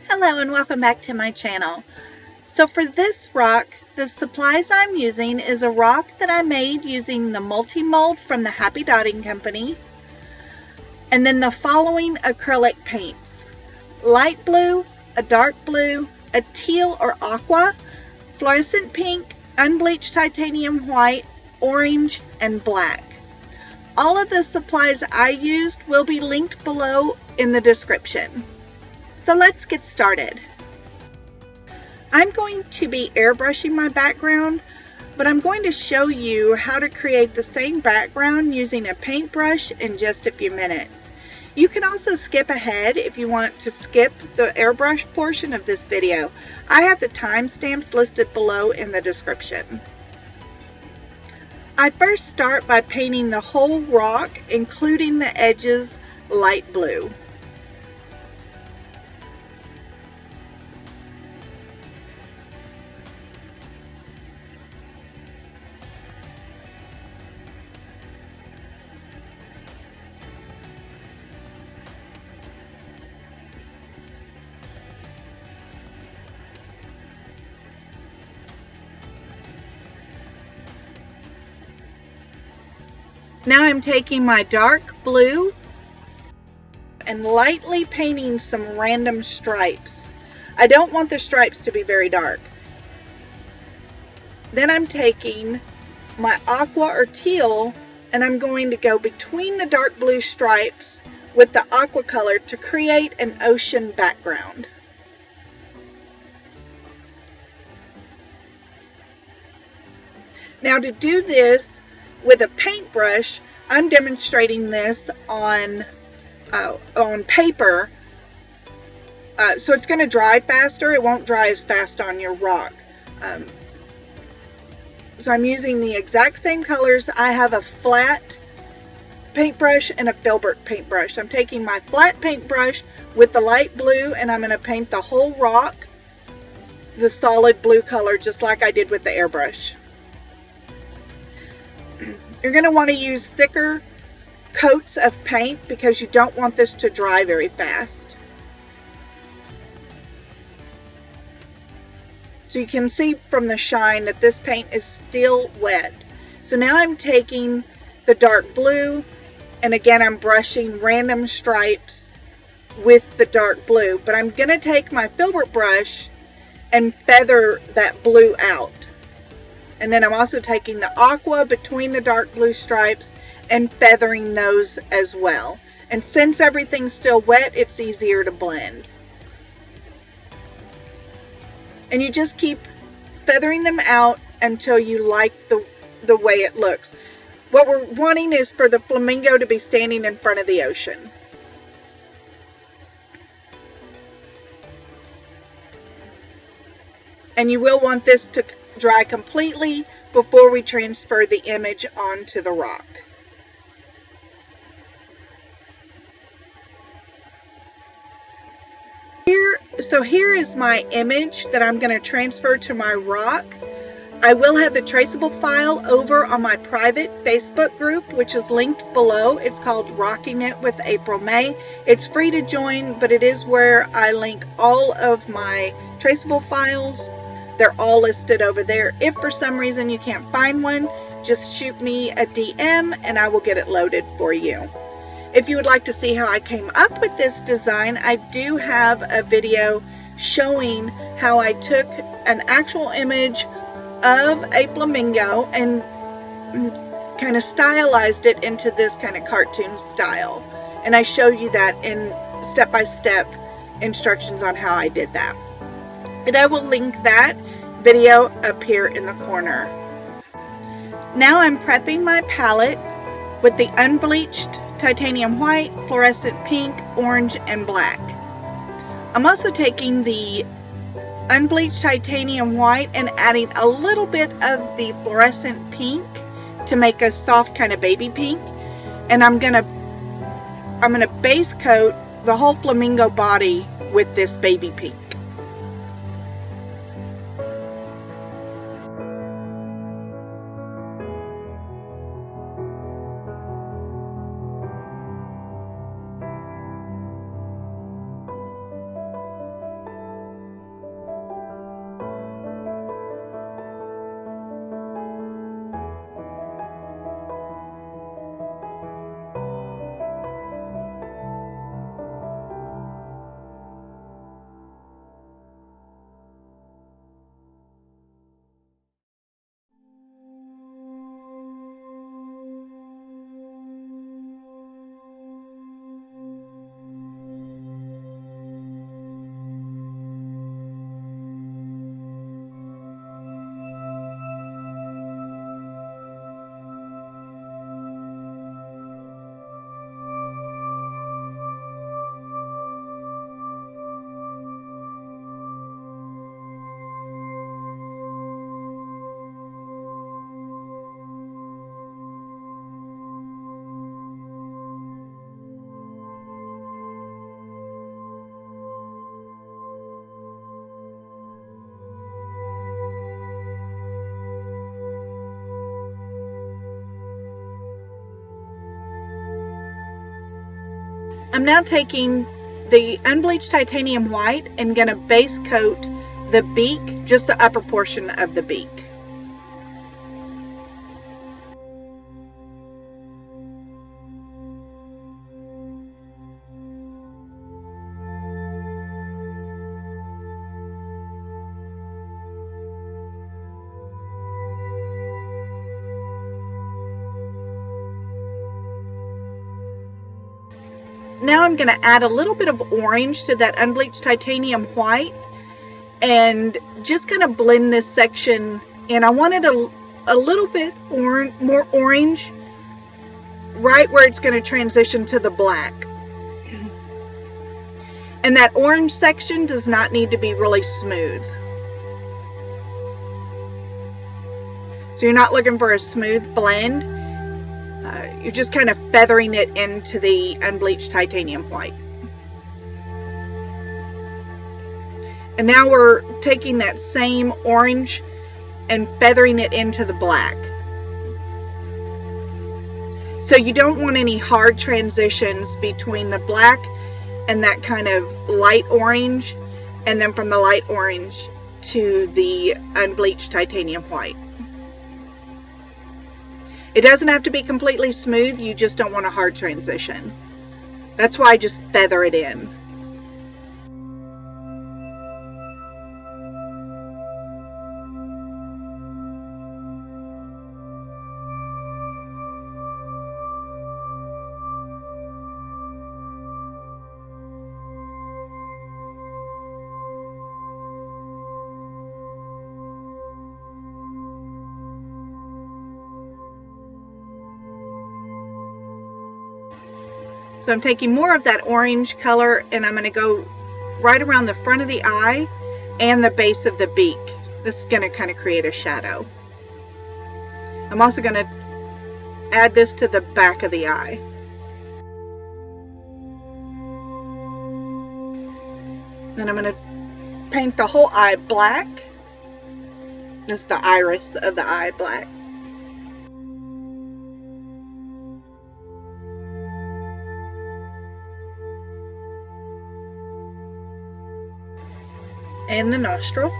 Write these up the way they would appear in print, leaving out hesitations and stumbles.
Hello and welcome back to my channel. So for this rock, the supplies I'm using is a rock that I made using the multi-mold from the Happy Dotting Company, and then the following acrylic paints: light blue, a dark blue, a teal or aqua, fluorescent pink, unbleached titanium white, orange, and black. All of the supplies I used will be linked below in the description. So let's get started. I'm going to be airbrushing my background, but I'm going to show you how to create the same background using a paintbrush in just a few minutes. You can also skip ahead if you want to skip the airbrush portion of this video. I have the timestamps listed below in the description. I first start by painting the whole rock, including the edges, light blue. Now I'm taking my dark blue and lightly painting some random stripes. I don't want the stripes to be very dark. Then I'm taking my aqua or teal and I'm going to go between the dark blue stripes with the aqua color to create an ocean background. Now to do this with a paintbrush, I'm demonstrating this on paper, so it's going to dry faster. It won't dry as fast on your rock. So I'm using the exact same colors. I have a flat paintbrush and a filbert paintbrush. I'm taking my flat paintbrush with the light blue and I'm going to paint the whole rock the solid blue color, just like I did with the airbrush. You're going to want to use thicker coats of paint because you don't want this to dry very fast. So you can see from the shine that this paint is still wet. So now I'm taking the dark blue and again I'm brushing random stripes with the dark blue, but I'm going to take my filbert brush and feather that blue out. And then I'm also taking the aqua between the dark blue stripes and feathering those as well. And since everything's still wet, it's easier to blend. And you just keep feathering them out until you like the way it looks. What we're wanting is for the flamingo to be standing in front of the ocean. And you will want this to dry completely before we transfer the image onto the rock. Here is my image that I'm going to transfer to my rock. I will have the traceable file over on my private Facebook group, which is linked below. It's called Rocking It with April May. It's free to join, but it is where I link all of my traceable files. They're all listed over there. If for some reason you can't find one, just shoot me a DM and I will get it loaded for you. If you would like to see how I came up with this design, I do have a video showing how I took an actual image of a flamingo and kind of stylized it into this kind of cartoon style. And I show you that in step-by-step instructions on how I did that. And I will link that video up here in the corner. Now I'm prepping my palette with the unbleached titanium white, fluorescent pink, orange, and black. I'm also taking the unbleached titanium white and adding a little bit of the fluorescent pink to make a soft kind of baby pink. And I'm gonna base coat the whole flamingo body with this baby pink. I'm now taking the unbleached titanium white and going to base coat the beak, just the upper portion of the beak. Now I'm going to add a little bit of orange to that unbleached titanium white and just kind of blend this section in. I wanted a little bit more orange right where it's going to transition to the black. And that orange section does not need to be really smooth. So you're not looking for a smooth blend. You're just kind of feathering it into the unbleached titanium white. And now we're taking that same orange and feathering it into the black. So you don't want any hard transitions between the black and that kind of light orange, and then from the light orange to the unbleached titanium white. It doesn't have to be completely smooth, you just don't want a hard transition. That's why I just feather it in. So I'm taking more of that orange color and I'm going to go right around the front of the eye and the base of the beak. This is going to kind of create a shadow. I'm also going to add this to the back of the eye. Then I'm going to paint the whole eye black. This is the iris of the eye black. And the nostril.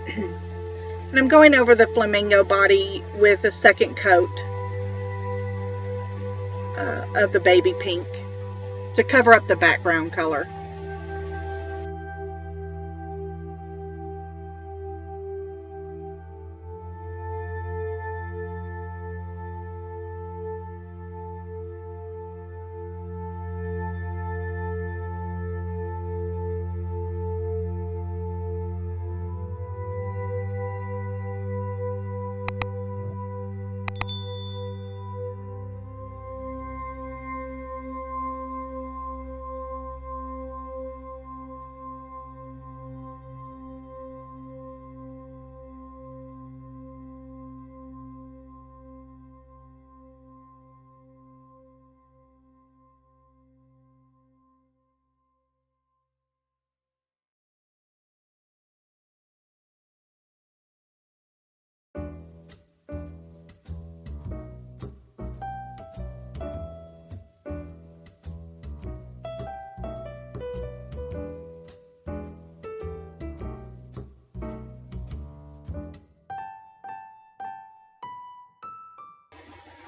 And I'm going over the flamingo body with a second coat of the baby pink to cover up the background color.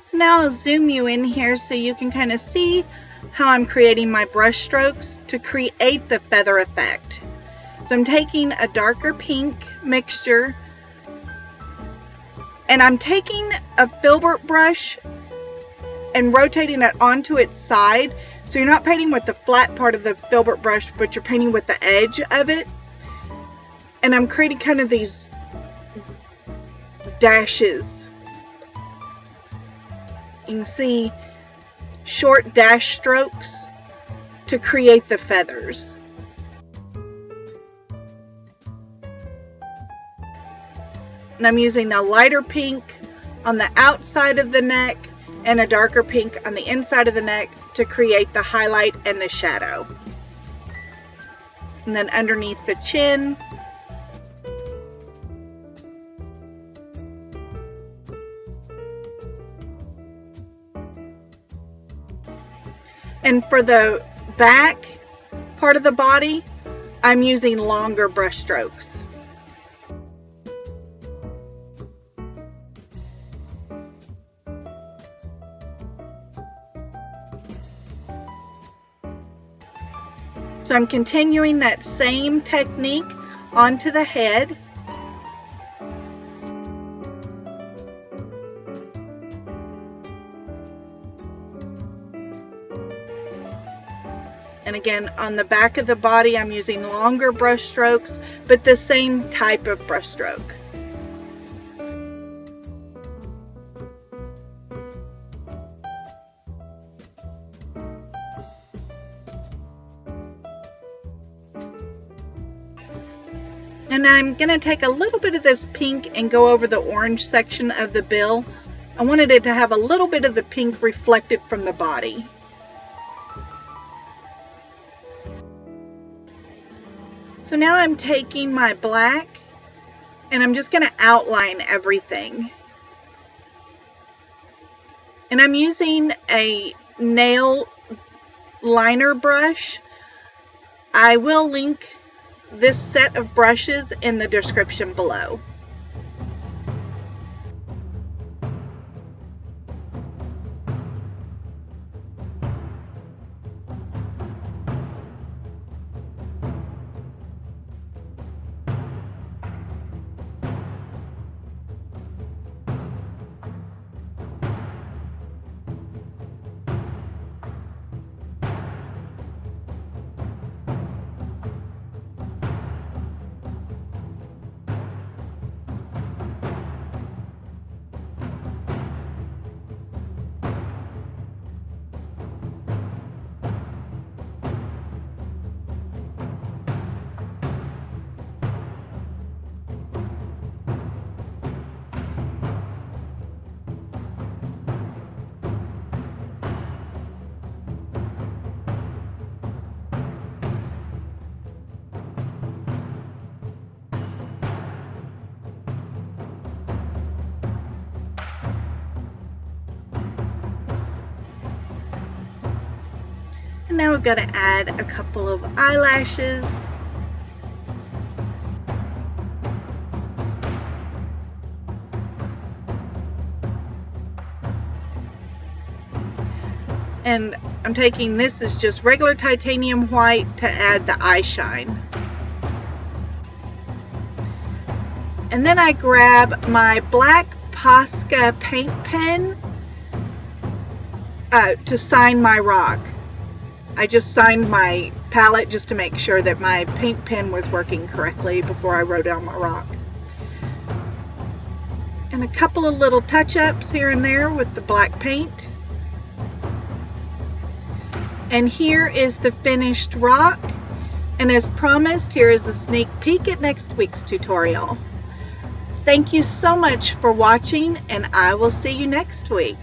So now I'll zoom you in here so you can kind of see how I'm creating my brush strokes to create the feather effect. So I'm taking a darker pink mixture and I'm taking a filbert brush and rotating it onto its side. So you're not painting with the flat part of the filbert brush, but you're painting with the edge of it. And I'm creating kind of these dashes. You can see short dash strokes to create the feathers. And I'm using a lighter pink on the outside of the neck and a darker pink on the inside of the neck to create the highlight and the shadow. And then underneath the chin, and for the back part of the body, I'm using longer brush strokes. So I'm continuing that same technique onto the head. And again, on the back of the body, I'm using longer brush strokes, but the same type of brush stroke. And I'm going to take a little bit of this pink and go over the orange section of the bill. I wanted it to have a little bit of the pink reflected from the body. So now I'm taking my black and I'm just going to outline everything. And I'm using a nail liner brush. I will link this set of brushes in the description below. And now we've got to add a couple of eyelashes. And I'm taking this as just regular titanium white to add the eye shine. And then I grab my black Posca paint pen to sign my rock. I just signed my palette just to make sure that my paint pen was working correctly before I wrote on my rock. And a couple of little touch-ups here and there with the black paint. And here is the finished rock. And as promised, here is a sneak peek at next week's tutorial. Thank you so much for watching, and I will see you next week.